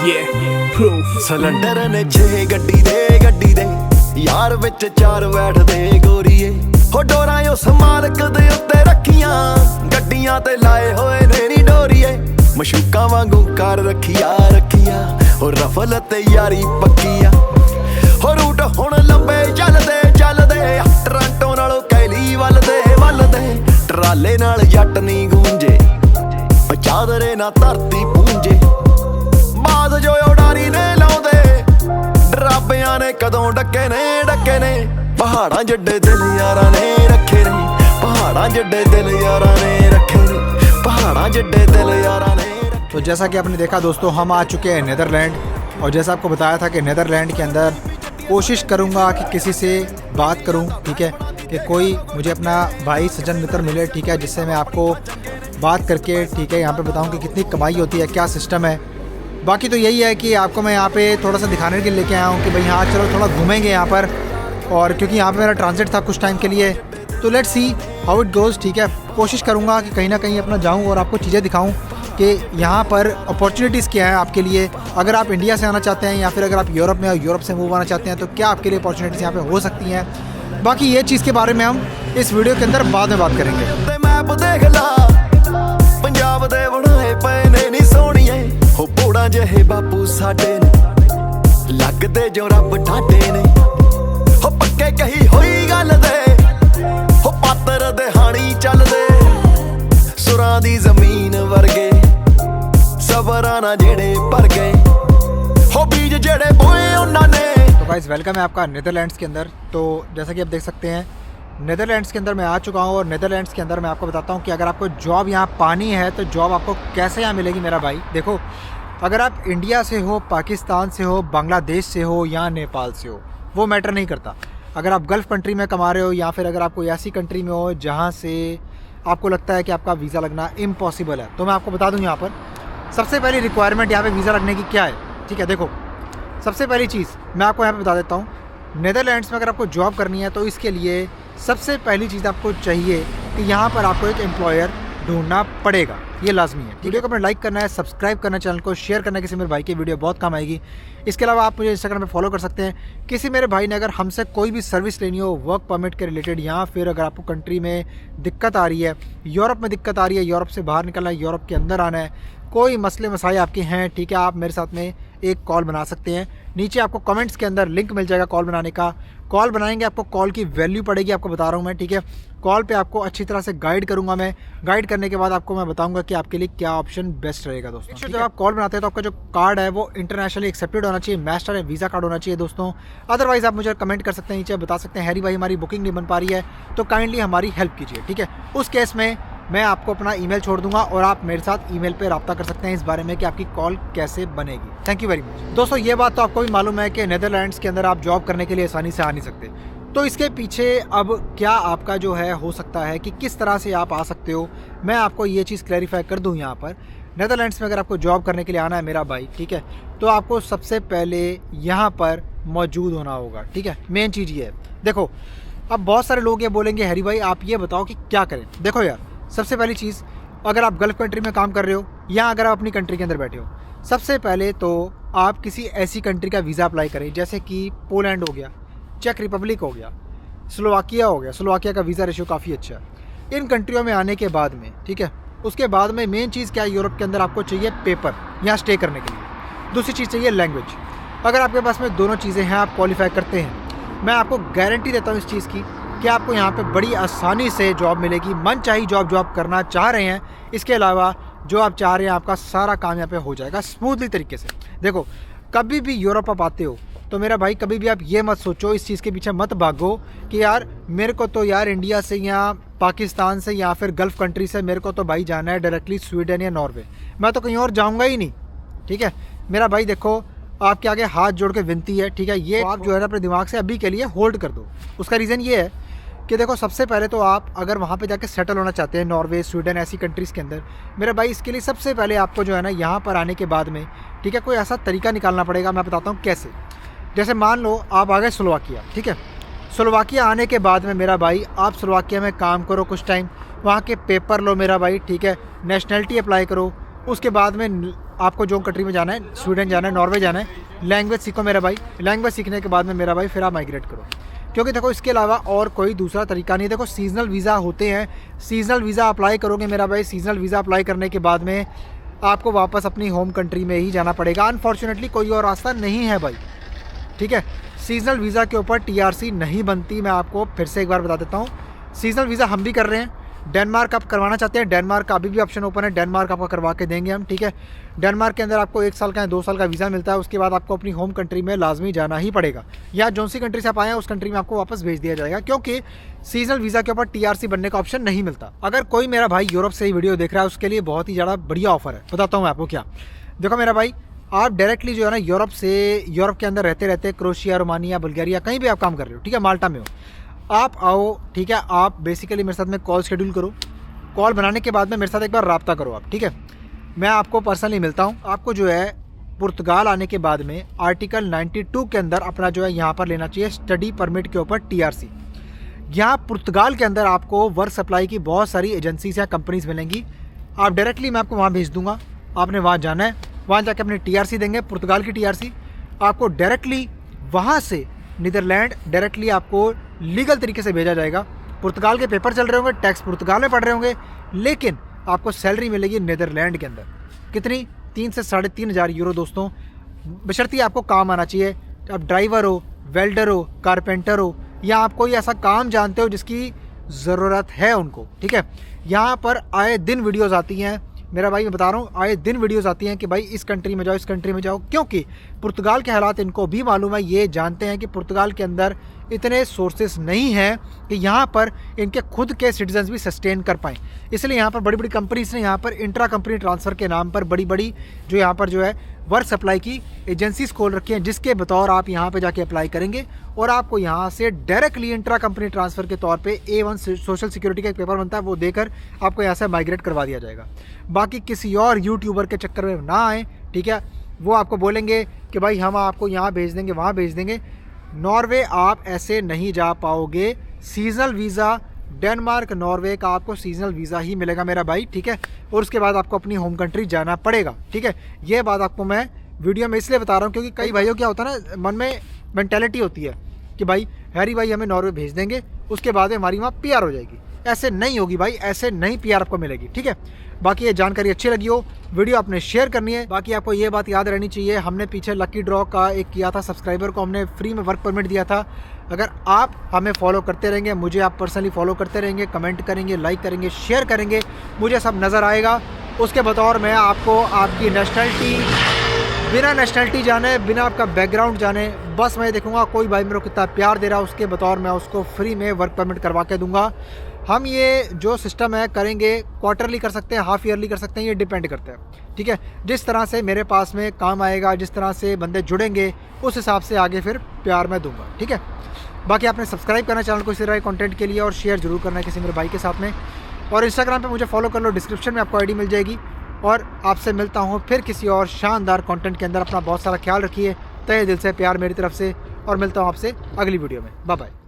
Cylinder ने 6 गड्डी दे यार विच 4 बैठदे गोरीए हो डोरां उस मालक दे उत्ते रखियां गड्डियां ते लाए होए ने नी डोरीए मशूकां वांगू कर रखिया हो रफल ते यारी पक्किया हो रूट हुण लंबे चलदे टरांटो नालों कैली वलदे ट्राले नाल जट नी गूंजे चादरे ना धरती पूंजे बाज जो उडारी ने लाउंदे डराबियां ने कदों डके ने पहाड़ां जड्डे दिल यारां ने रखे ने पहाड़ां जड्डे दिल यारां ने रखे ने पहाड़ां जड्डे दिल यारां ने। तो जैसा कि आपने देखा दोस्तों, हम आ चुके हैं नीदरलैंड, और जैसा आपको बताया था कि नीदरलैंड के अंदर कोशिश करूंगा कि किसी से बात करूं, ठीक है, कि कोई मुझे अपना भाई सज्जन मित्र मिले, ठीक है, जिससे मैं आपको बात करके, ठीक है, यहाँ पे बताऊं कि कितनी कमाई होती है, क्या सिस्टम है। बाकी तो यही है कि आपको मैं यहाँ पे थोड़ा सा दिखाने के लिए लेके आया हूँ कि भाई हाँ चलो थोड़ा घूमेंगे यहाँ पर, और क्योंकि यहाँ पे मेरा ट्रांजिट था कुछ टाइम के लिए, तो let's see how it goes, ठीक है। कोशिश करूँगा कि कहीं ना कहीं अपना जाऊँ और आपको चीज़ें दिखाऊँ कि यहाँ पर अपॉर्चुनिटीज़ क्या है आपके लिए। अगर आप इंडिया से आना चाहते हैं या फिर अगर आप यूरोप में यूरोप से मूव आना चाहते हैं तो क्या आपके लिए अपॉर्चुनिटीज़ यहाँ पे हो सकती हैं। बाकी ये चीज़ के बारे में हम इस वीडियो के अंदर बाद में बात करेंगे। पंजाब दे बनाए पए ने नी सोहणीए हो पोड़ा जहे बापू साडे ने लगदे जो रब ढाडे ने हो पक्के कही होई गल दे हो पातर दे हाणी चलदे सुरां दी जमीन वर्गे सबरां ना जेड़े भर गए हो बीज जेड़े बोए उन्हां ने। तो गाइस वेलकम है आपका नीदरलैंड्स के अंदर। तो जैसा कि आप देख सकते हैं नीदरलैंड्स के अंदर मैं आ चुका हूँ, और नीदरलैंड्स के अंदर मैं आपको बताता हूँ कि अगर आपको जॉब यहाँ पानी है तो जॉब आपको कैसे यहाँ मिलेगी मेरा भाई। देखो, अगर आप इंडिया से हो, पाकिस्तान से हो, बांग्लादेश से हो या नेपाल से हो, वो मैटर नहीं करता। अगर आप गल्फ़ कंट्री में कमा रहे हो या फिर अगर आप कोई ऐसी कंट्री में हो जहाँ से आपको लगता है कि आपका वीज़ा लगना इम्पॉसिबल है, तो मैं आपको बता दूँ यहाँ पर सबसे पहली रिक्वायरमेंट यहाँ पर वीज़ा लगने की क्या है, ठीक है। देखो, सबसे पहली चीज़ मैं आपको यहाँ पर बता देता हूँ, नीदरलैंड्स में अगर आपको जॉब करनी है तो इसके लिए सबसे पहली चीज़ आपको चाहिए कि यहाँ पर आपको एक एम्प्लॉयर ढूंढना पड़ेगा, ये लाजमी है। वीडियो को अपने लाइक करना है, सब्सक्राइब करना है, चैनल को शेयर करना है, किसी मेरे भाई की वीडियो बहुत काम आएगी। इसके अलावा आप मुझे इंस्टाग्राम पे फॉलो कर सकते हैं। किसी मेरे भाई ने अगर हमसे कोई भी सर्विस लेनी हो वर्क परमिट के रिलेटेड, या फिर अगर आपको कंट्री में दिक्कत आ रही है, यूरोप में दिक्कत आ रही है, यूरोप से बाहर निकलना है, यूरोप के अंदर आना है, कोई मसले मसाइल आपके हैं, ठीक है, आप मेरे साथ में एक कॉल बना सकते हैं। नीचे आपको कमेंट्स के अंदर लिंक मिल जाएगा कॉल बनाने का। कॉल बनाएंगे, आपको कॉल की वैल्यू पड़ेगी, आपको बता रहा हूँ मैं, ठीक है। कॉल पे आपको अच्छी तरह से गाइड करूँगा मैं। गाइड करने के बाद आपको मैं बताऊँगा कि आपके लिए क्या ऑप्शन बेस्ट रहेगा दोस्तों। जब आप कॉल बनाते हैं तो आपका जो कार्ड है वो इंटरनेशनली एक्सेप्टेड होना चाहिए, मास्टर है वीज़ा कार्ड होना चाहिए दोस्तों। अदरवाइज़ आप मुझे कमेंट कर सकते हैं, नीचे बता सकते हैं हैरी भाई हमारी बुकिंग नहीं बन पा रही है तो काइंडली हमारी हेल्प कीजिए, ठीक है। उस केस में मैं आपको अपना ईमेल छोड़ दूंगा और आप मेरे साथ ईमेल पे रब्ता कर सकते हैं इस बारे में कि आपकी कॉल कैसे बनेगी। थैंक यू वेरी मच दोस्तों। ये बात तो आपको भी मालूम है कि नीदरलैंड्स के अंदर आप जॉब करने के लिए आसानी से आ नहीं सकते, तो इसके पीछे अब क्या आपका जो है हो सकता है कि किस तरह से आप आ सकते हो, मैं आपको ये चीज़ क्लैरिफाई कर दूँ यहाँ पर। नीदरलैंड्स में अगर आपको जॉब करने के लिए आना है मेरा भाई, ठीक है, तो आपको सबसे पहले यहाँ पर मौजूद होना होगा, ठीक है। मेन चीज़ ये है। देखो, अब बहुत सारे लोग ये बोलेंगे हैरी भाई आप ये बताओ कि क्या करें। देखो यार, सबसे पहली चीज़, अगर आप गल्फ़ कंट्री में काम कर रहे हो या अगर आप अपनी कंट्री के अंदर बैठे हो, सबसे पहले तो आप किसी ऐसी कंट्री का वीज़ा अप्लाई करें जैसे कि पोलैंड हो गया, चेक रिपब्लिक हो गया, स्लोवाकिया हो गया। स्लोवाकिया का वीज़ा रेशियो काफ़ी अच्छा है। इन कंट्रियों में आने के बाद में, ठीक है, उसके बाद में मेन चीज़ क्या है, यूरोप के अंदर आपको चाहिए पेपर यहाँ स्टे करने के लिए। दूसरी चीज़ चाहिए लैंग्वेज। अगर आपके पास में दोनों चीज़ें हैं, आप क्वालिफाई करते हैं, मैं आपको गारंटी देता हूँ इस चीज़ की कि आपको यहाँ पे बड़ी आसानी से जॉब मिलेगी। मन चाहिए जॉब करना चाह रहे हैं, इसके अलावा जो आप चाह रहे हैं आपका सारा काम यहाँ पे हो जाएगा स्मूथली तरीके से। देखो, कभी भी यूरोप आप आते हो तो मेरा भाई कभी भी आप ये मत सोचो, इस चीज़ के पीछे मत भागो कि यार मेरे को तो यार इंडिया से या पाकिस्तान से या फिर गल्फ़ कंट्री से मेरे को तो भाई जाना है डायरेक्टली स्वीडन या नॉर्वे, मैं तो कहीं और जाऊँगा ही नहीं, ठीक है। मेरा भाई देखो, आपके आगे हाथ जोड़ के विनती है, ठीक है, ये आप जो है ना अपने दिमाग से अभी के लिए होल्ड कर दो। उसका रीज़न ये है कि देखो, सबसे पहले तो आप अगर वहाँ पे जाके सेटल होना चाहते हैं, नॉर्वे, स्वीडन, ऐसी कंट्रीज़ के अंदर, मेरे भाई इसके लिए सबसे पहले आपको जो है ना यहाँ पर आने के बाद में, ठीक है, कोई ऐसा तरीका निकालना पड़ेगा। मैं बताता हूँ कैसे। जैसे मान लो आप आ गए स्लोवाकिया, ठीक है, स्लोवाकिया आने के बाद में मेरा भाई आप स्लोवाकिया में काम करो कुछ टाइम, वहाँ के पेपर लो मेरा भाई, ठीक है, नेशनलिटी अप्लाई करो, उसके बाद में आपको जो कंट्री में जाना है, स्वीडन जाना है, नॉर्वे जाना है, लैंग्वेज सीखो मेरा भाई। लैंग्वेज सीखने के बाद में मेरा भाई फिर आप माइग्रेट करो, क्योंकि देखो इसके अलावा और कोई दूसरा तरीका नहीं है। देखो सीजनल वीज़ा होते हैं, सीजनल वीज़ा अप्लाई करोगे मेरा भाई, सीजनल वीज़ा अप्लाई करने के बाद में आपको वापस अपनी होम कंट्री में ही जाना पड़ेगा। अनफॉर्चुनेटली कोई और रास्ता नहीं है भाई, ठीक है। सीजनल वीज़ा के ऊपर TRC नहीं बनती, मैं आपको फिर से एक बार बता देता हूँ। सीजनल वीज़ा हम भी कर रहे हैं, डेनमार्क आप करवाना चाहते हैं, डेनमार्क का अभी भी ऑप्शन ओपन है, डेनमार्क आपका करवा के देंगे हम, ठीक है। डेनमार्क के अंदर आपको 1 साल का या 2 साल का वीज़ा मिलता है, उसके बाद आपको अपनी होम कंट्री में लाजमी जाना ही पड़ेगा, या जौन सी कंट्री से आप आए हैं उस कंट्री में आपको वापस भेज दिया जाएगा, क्योंकि सीजनल वीज़ा के ऊपर TRC बनने का ऑप्शन नहीं मिलता। अगर कोई मेरा भाई यूरोप से ही वीडियो देख रहा है उसके लिए बहुत ही ज़्यादा बढ़िया ऑफर है, बताता हूँ मैं आपको क्या। देखो मेरा भाई, आप डायरेक्टली जो है ना यूरोप के अंदर रहते रहते क्रोशिया, रोमानिया, बुल्गारिया, कहीं भी आप काम कर रहे हो, ठीक है, माल्टा में हो, आप आओ, ठीक है। आप बेसिकली मेरे साथ में कॉल शेड्यूल करो, कॉल बनाने के बाद में मेरे साथ एक बार रब्ता करो आप, ठीक है। मैं आपको पर्सनली मिलता हूँ। आपको जो है पुर्तगाल आने के बाद में आर्टिकल 92 के अंदर अपना जो है यहाँ पर लेना चाहिए स्टडी परमिट के ऊपर TRC। यहाँ पुर्तगाल के अंदर आपको वर्क सप्लाई की बहुत सारी एजेंसीज या कंपनीज मिलेंगी, आप डायरेक्टली मैं आपको वहाँ भेज दूँगा, आपने वहाँ जाना है, वहाँ जाके अपनी TRC देंगे, पुर्तगाल की TRC, आपको डायरेक्टली वहाँ से नीदरलैंड डायरेक्टली आपको लीगल तरीके से भेजा जाएगा। पुर्तगाल के पेपर चल रहे होंगे, टैक्स पुर्तगाल में पढ़ रहे होंगे, लेकिन आपको सैलरी मिलेगी नीदरलैंड के अंदर। कितनी? 3 से 3.5 हज़ार यूरो दोस्तों, बशर्ते आपको काम आना चाहिए। आप ड्राइवर हो, वेल्डर हो, कारपेंटर हो, या आप कोई ऐसा काम जानते हो जिसकी ज़रूरत है उनको, ठीक है। यहाँ पर आए दिन वीडियोज़ आती हैं मेरा भाई, मैं बता रहा हूँ, आए दिन वीडियोस आती हैं कि भाई इस कंट्री में जाओ, इस कंट्री में जाओ, क्योंकि पुर्तगाल के हालात इनको भी मालूम है। ये जानते हैं कि पुर्तगाल के अंदर इतने सोर्सेस नहीं हैं कि यहाँ पर इनके खुद के सिटीजन्स भी सस्टेन कर पाएँ, इसलिए यहाँ पर बड़ी बड़ी कंपनीज ने यहाँ पर इंट्रा कंपनी ट्रांसफ़र के नाम पर बड़ी बड़ी जो यहाँ पर जो है वर्क सप्लाई की एजेंसीज खोल रखी हैं, जिसके बतौर आप यहाँ पे जाके अप्लाई करेंगे और आपको यहाँ से डायरेक्टली इंट्रा कंपनी ट्रांसफ़र के तौर पे A1 सोशल सिक्योरिटी का एक पेपर बनता है, वो देकर आपको यहाँ से माइग्रेट करवा दिया जाएगा। बाकी किसी और यूट्यूबर के चक्कर में ना आए, ठीक है। वो आपको बोलेंगे कि भाई हम आपको यहाँ भेज देंगे, वहाँ भेज देंगे। नॉर्वे आप ऐसे नहीं जा पाओगे। सीजनल वीज़ा डेनमार्क, नॉर्वे का आपको सीजनल वीज़ा ही मिलेगा मेरा भाई, ठीक है। और उसके बाद आपको अपनी होम कंट्री जाना पड़ेगा, ठीक है। ये बात आपको मैं वीडियो में इसलिए बता रहा हूँ क्योंकि कई भाइयों क्या होता है ना, मन में मेंटालिटी होती है कि भाई हैरी भाई हमें नॉर्वे भेज देंगे, उसके बाद हमारी वहाँ PR हो जाएगी। ऐसे नहीं होगी भाई, ऐसे नहीं PR आपको मिलेगी, ठीक है। बाकी ये जानकारी अच्छी लगी हो, वीडियो आपने शेयर करनी है। बाकी आपको ये बात याद रहनी चाहिए, हमने पीछे लकी ड्रॉ का एक किया था, सब्सक्राइबर को हमने फ्री में वर्क परमिट दिया था। अगर आप हमें फॉलो करते रहेंगे, मुझे आप पर्सनली फॉलो करते रहेंगे, कमेंट करेंगे, लाइक करेंगे, शेयर करेंगे, मुझे सब नज़र आएगा। उसके बतौर मैं आपको आपकी नेशनलिटी, बिना नेशनलिटी जाने, बिना आपका बैकग्राउंड जाने, बस मैं देखूंगा कोई भाई मेरे को कितना प्यार दे रहा है, उसके बतौर मैं उसको फ्री में वर्क परमिट करवा के दूंगा। हम ये जो सिस्टम है करेंगे, क्वार्टरली कर सकते हैं, हाफ ईयरली कर सकते हैं, ये डिपेंड करता है, ठीक है। जिस तरह से मेरे पास में काम आएगा, जिस तरह से बंदे जुड़ेंगे, उस हिसाब से आगे फिर प्यार मैं दूंगा, ठीक है। बाकी आपने सब्सक्राइब करना चैनल को इसी तरह कंटेंट के लिए, और शेयर जरूर करना है किसी मेरे भाई के साथ में। और इंस्टाग्राम पे मुझे फॉलो कर लो, डिस्क्रिप्शन में आपको आईडी मिल जाएगी। और आपसे मिलता हूँ फिर किसी और शानदार कंटेंट के अंदर। अपना बहुत सारा ख्याल रखिए, तहे दिल से प्यार मेरी तरफ से, और मिलता हूँ आपसे अगली वीडियो में। Bye bye.